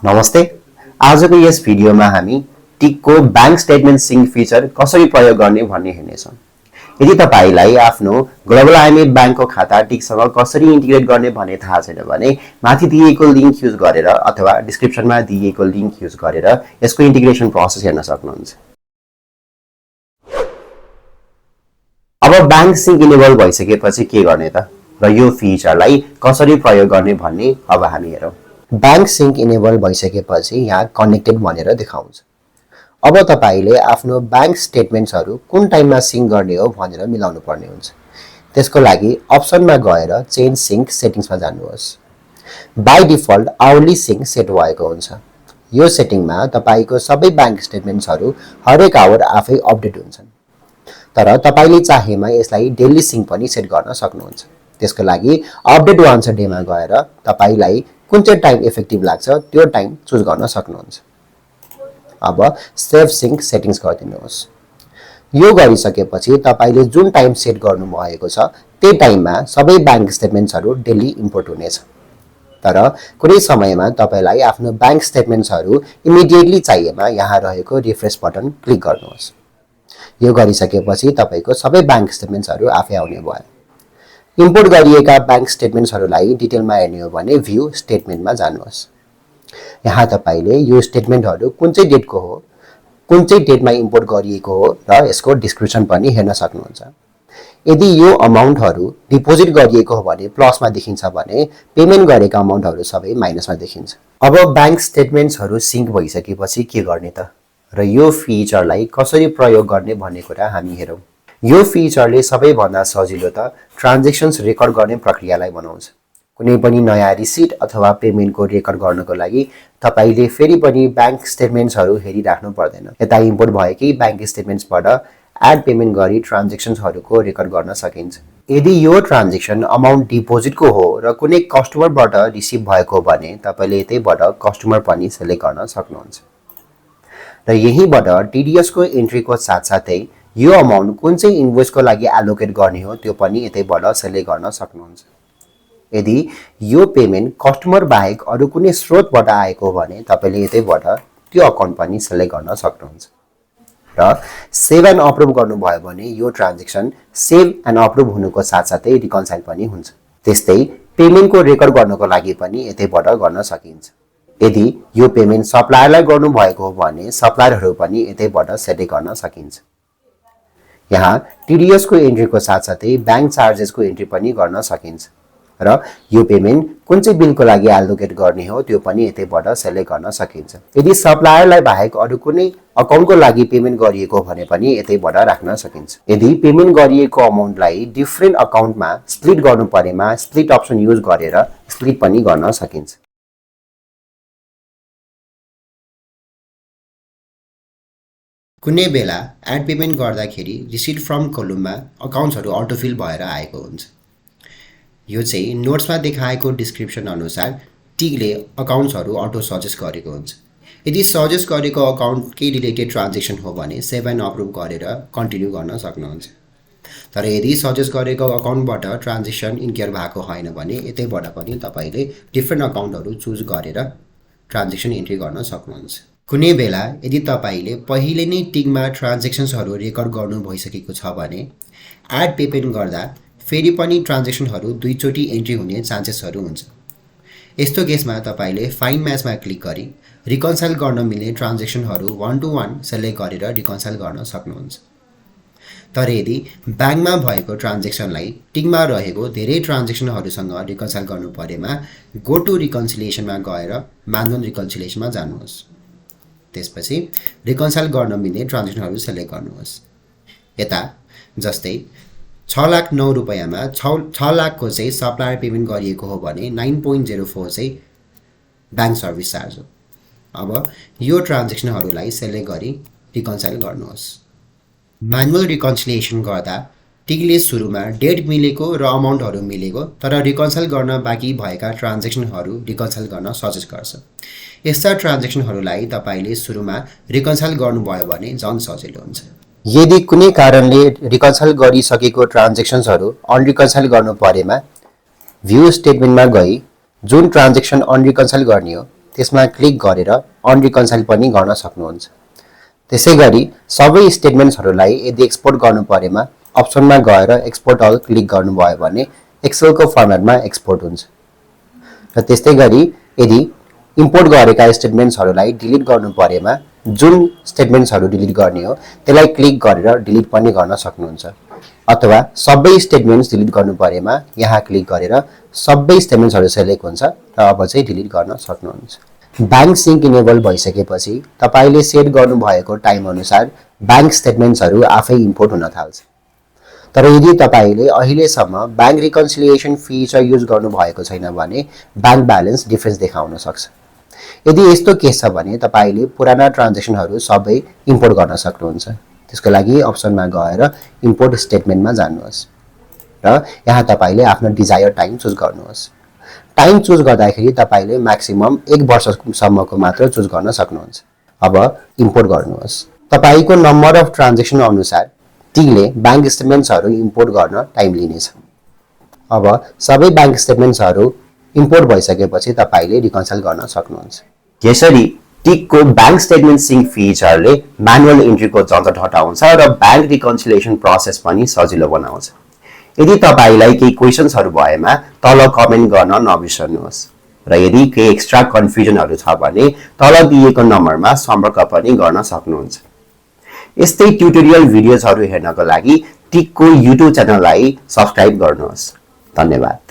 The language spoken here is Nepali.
नमस्ते। आजको यस भिडियोमा हामी टिगको बैंक स्टेटमेन्ट सिंक फिचर कसरी प्रयोग गर्ने भन्ने हेर्नेछौँ। यदि तपाईलाई आफ्नो ग्लोबल आइएमएफ बैंकको खाता टिगसँग कसरी इन्टिग्रेट गर्ने भन्ने थाहा छैन भने माथि दिएको लिंक युज गरेर अथवा डिस्क्रिप्सनमा दिएको लिंक युज गरेर यसको इन्टिग्रेसन प्रोसेस हेर्न सक्नुहुन्छ। अब बैंक सिंक इनेबल भइसकेपछि के गर्ने त र यो फिचरलाई कसरी प्रयोग गर्ने भन्ने अब हामी हेरौँ। बैंक सिंक इनेबल भइसकेपछि यहाँ कनेक्टेड भनेर देखाउँछ। अब तपाईले आफ्नो बैंक स्टेटमेन्ट्सहरु कुन टाइममा सिंक गर्ने हो भनेर मिलाउनु पर्ने हुन्छ। त्यसको लागि अप्सनमा गएर चेन्ज सिंक सेटिंग्समा जानुहोस्। By default hourly sync set भएको हुन्छ। यो सेटिङमा तपाईको सबै बैंक स्टेटमेन्ट्सहरु हरेक आवर आफै अपडेट हुन्छन्। तर तपाईले चाहेमा यसलाई डेली सिंक पनि सेट गर्न सक्नुहुन्छ। त्यसको लागि अपडेट वान्स अ डे मा गएर तपाईलाई कुन चाहिँ टाइम इफेक्टिभ लाग्छ त्यो टाइम चुज गर्न सक्नुहुन्छ। अब सेभ सिंक सेटिंग्स गरिदिनुहोस्। यो गरिसकेपछि तपाईले जुन टाइम सेट गर्नु भएको छ त्यही टाइममा सबै बैंक स्टेटमेन्ट्सहरु डेली इम्पोर्ट हुनेछ। तर कुनै समयमा तपाईलाई आफ्नो बैंक स्टेटमेन्ट्सहरु इमिडिएटली चाहिएमा यहाँ रहेको रिफ्रेश बटन क्लिक गर्नुहोस्। यो गरिसकेपछि तपाईको सबै बैंक स्टेटमेन्ट्सहरु आफै आउने भयो। इम्पोर्ट गरिएका बैंक स्टेटमेन्ट्सहरुलाई डिटेलमा हेर्ने हो भने भ्यू स्टेटमेन्टमा जानुहोस्। यहाँ तपाईले यो स्टेटमेन्टहरु कुन चाहिँ डेटको हो, कुन चाहिँ डेटमा इम्पोर्ट गरिएको हो र यसको डिस्क्रिप्सन पनि हेर्न सक्नुहुन्छ। यदि यो अमाउन्टहरु डिपोजिट गरिएको हो भने प्लसमा देखिन्छ भने पेमेन्ट गरेका अमाउन्टहरु सबै माइनसमा देखिन्छ। अब बैंक स्टेटमेन्ट्सहरु सिंक भइसकेपछि के गर्ने त र यो फिचरलाई कसरी प्रयोग गर्ने भन्ने कुरा हामी हेरौँ। यो फिचरले सबैभन्दा सजिलो त ट्रान्ज्याक्सन्स रेकर्ड गर्ने प्रक्रियालाई बनाउँछ। कुनै पनि नयाँ रिसिट अथवा पेमेन्टको रेकर्ड गर्नको लागि तपाईले फेरि पनि बैंक स्टेटमेन्ट्सहरु हेरिराख्नु पर्दैन। यता इम्पोर्ट भएकै बैंक स्टेटमेन्ट्सबाट एड पेमेन्ट गरी ट्रान्ज्याक्सन्सहरुको रेकर्ड गर्न सकिन्छ। यदि यो ट्रान्ज्याक्सन अमाउन्ट डिपोजिटको हो र कुनै कस्टमरबाट रिसिभ भएको भने तपाईले यतैबाट कस्टमर पनि सिलेक्ट गर्न सक्नुहुन्छ। र यहीबाट टीडीएस को एन्ट्रीको साथसाथै यो अमाउन्ट कुन चाहिँ इन्भोइसको लागि एलोकेट गर्ने हो त्यो पनि यतैबाट सिलेक्ट गर्न सक्नुहुन्छ। यदि यो पेमेन्ट कस्टमर बाहेक अरु कुनै स्रोतबाट आएको हो भने तपाईले यतैबाट त्यो अकाउन्ट पनि सिलेक्ट गर्न सक्नुहुन्छ। र सेभ एन्ड अप्रुभ गर्नुभयो भने यो ट्रान्ज्याक्सन सेभ एन्ड अप्रुभ हुनुको साथसाथै रिकन्साइल पनि हुन्छ। त्यस्तै पेमेन्टको रेकर्ड गर्नको लागि पनि यतैबाट गर्न सकिन्छ। यदि यो पेमेन्ट सप्लायरलाई गर्नु भएको हो भने सप्लायरहरु पनि यतैबाट सेलेक्ट गर्न सकिन्छ। यहाँ टीडीएस को एन्ट्रीको साथसाथै बैंक चार्जेसको एन्ट्री पनि गर्न सकिन्छ र यो पेमेन्ट कुन चाहिँ बिलको लागि एलोकेट गर्ने हो त्यो पनि यतैबाट सिलेक्ट गर्न सकिन्छ। यदि सप्लायरलाई बाहेक अरु कुनै अकाउन्टको लागि पेमेन्ट गरिएको भने पनि यतैबाट राख्न सकिन्छ। यदि पेमेन्ट गरिएको अमाउन्टलाई डिफरेन्ट अकाउन्टमा स्प्लिट गर्नु परेमा स्प्लिट अप्सन युज गरेर स्प्लिट पनि गर्न सकिन्छ। कुनै बेला एड पेमेन्ट गर्दाखेरि रिसिट फ्रम कोलममा अकाउन्ट्सहरु अटोफिल भएर आएको हुन्छ। यो चाहिँ नोट्समा देखाएको डिस्क्रिप्सन अनुसार टिगले अकाउन्ट्सहरु अटो सजेस्ट गरेको हुन्छ। यदि सजेस्ट गरेको अकाउन्टकै रिलेटेड ट्रान्ज्याक्सन हो भने सेभ एन्ड अप्रुभ गरेर कन्टिन्यू गर्न सक्नुहुन्छ। तर यदि सजेस्ट गरेको अकाउन्टबाट ट्रान्ज्याक्सन इन्क्योर भएको हैन भने यतैबाट पनि तपाईले डिफरेन्ट अकाउन्टहरु चुज गरेर ट्रान्ज्याक्सन एन्ट्री गर्न सक्नुहुन्छ। कुनै बेला यदि तपाईले पहिले नै टिगमा ट्रान्ज्याक्सन्सहरु रेकर्ड गर्नु भइसकेको छ भने एड पेमेन्ट गर्दा फेरि पनि ट्रान्ज्याक्सनहरु दुई चोटी एन्ट्री हुने चान्सेसहरु हुन्छ। यस्तो केसमा तपाईले फाइन्ड म्याचमा क्लिक गरी रिकन्साइल गर्न मिल्ने ट्रान्ज्याक्सनहरु 1 टु 1 सिलेक्ट गरेर रिकन्साइल गर्न सक्नुहुन्छ। तर यदि बैंकमा भएको ट्रान्ज्याक्सनलाई टिगमा रहेको धेरै ट्रान्ज्याक्सनहरुसँग रिकन्साइल गर्नु परेमा गो टु रिकन्सिलिएसनमा गएर म्यानुअल रिकन्सिलिएसनमा जानुहोस्। त्यसपछि रिकन्साइल गर्न मिल्ने ट्रान्ज्याक्सनहरु सिलेक्ट गर्नुहोस्। यता जस्तै 6,09,000 रुपैयाँमा 6 लाखको चाहिँ सप्लायर पेमेन्ट गरिएको हो भने 9.04 चाहिँ बैंक सर्भिस चार्ज हो। अब यो ट्रान्ज्याक्सनहरुलाई सिलेक्ट गरी रिकन्साइल गर्नुहोस्। म्यानुअल रिकन्सिलिएसन गर्दा टिगले सुरुमा डेट मिलेको र अमाउन्टहरु मिलेको तर रिकन्साइल गर्न बाँकी भएका ट्रान्ज्याक्सनहरु रिकन्साइल गर्न सजेस्ट गर्छ। यस्ता ट्रान्ज्याक्सनहरुलाई तपाईले सुरुमा रिकन्साइल गर्नुभयो भने झन् सजिलो हुन्छ। यदि कुनै कारणले रिकन्साइल गरिसकेको ट्रान्ज्याक्सन्सहरु अनरिकन्साइल गर्नु परेमा भ्यू स्टेटमेन्टमा गई जुन ट्रान्ज्याक्सन अनरिकन्साइल गर्ने हो त्यसमा क्लिक गरेर अनरिकन्साइल पनि गर्न सक्नुहुन्छ। त्यसैगरी सबै स्टेटमेन्ट्सहरूलाई यदि एक्सपोर्ट गर्नु परेमा अप्सनमा गएर एक्सपोर्ट अल क्लिक गर्नुभयो भने एक्सेलको फर्मेटमा एक्सपोर्ट हुन्छ। र त्यस्तै गरी यदि इम्पोर्ट गरेका स्टेटमेन्ट्सहरूलाई डिलिट गर्नु परेमा जुन स्टेटमेन्ट्सहरू डिलिट गर्ने हो त्यसलाई क्लिक गरेर डिलिट पनि गर्न सक्नुहुन्छ। अथवा सबै स्टेटमेन्ट्स डिलिट गर्नु परेमा यहाँ क्लिक गरेर सबै स्टेटमेन्ट्सहरू सेलेक्ट हुन्छ र अब चाहिँ डिलिट गर्न सक्नुहुन्छ। ब्याङ्क सिंक इनेबल भइसकेपछि तपाईले सेट गर्नुभएको टाइम अनुसार ब्याङ्क स्टेटमेन्ट्सहरू आफै इम्पोर्ट हुन थाल्छ। तर यदि तपाईले अहिलेसम्म ब्याङ्क रिकन्सिलिएसन फिचर युज गर्नुभएको छैन भने ब्याङ्क ब्यालेन्स डिफरेन्स देखाउन सक्छ। यदि यस्तो केस छ भने तपाईले पुराना ट्रान्जेक्सनहरू सबै इम्पोर्ट गर्न सक्नुहुन्छ। त्यसको लागि अप्सनमा गएर इम्पोर्ट स्टेटमेन्टमा जानुहोस् र यहाँ तपाईले आफ्नो डिजायर टाइम चुज गर्नुहोस्। टाइम चुज गर्दाखेरि तपाईले म्याक्सिमम 1 वर्षसम्मको मात्र चुज गर्न सक्नुहुन्छ। अब इम्पोर्ट गर्नुहोस्। तपाईको नम्बर अफ ट्रान्जेक्सन अनुसार टिगले ब्याङ्क स्टेटमेन्ट्सहरू इम्पोर्ट गर्न टाइम लिनेछ। अब सबै ब्याङ्क स्टेटमेन्ट्सहरू इम्पोर्ट भइसकेपछि तपाईले रिकन्साइल गर्न सक्नुहुन्छ। यसरी टिगको ब्याङ्क स्टेटमेन्ट सिंक फिचरले म्यानुअल इन्ट्रीको झन्झट हटाउँछ र ब्याङ्क रिकन्सिलिएसन प्रोसेस पनि सजिलो बनाउँछ। यदि तपाईलाई केही क्वेशन्सहरू भएमा तल कमेन्ट गर्न नबिर्सनुहोस् र यदि केही एक्स्ट्रा कन्फ्युजनहरू छ भने तल दिएको नम्बरमा सम्पर्क पनि गर्न सक्नुहुन्छ। यस्तै ट्युटोरियल भिडियोजहरू हेर्नको लागि टिगको युट्युब च्यानललाई सब्स्क्राइब गर्नुहोस्। धन्यवाद।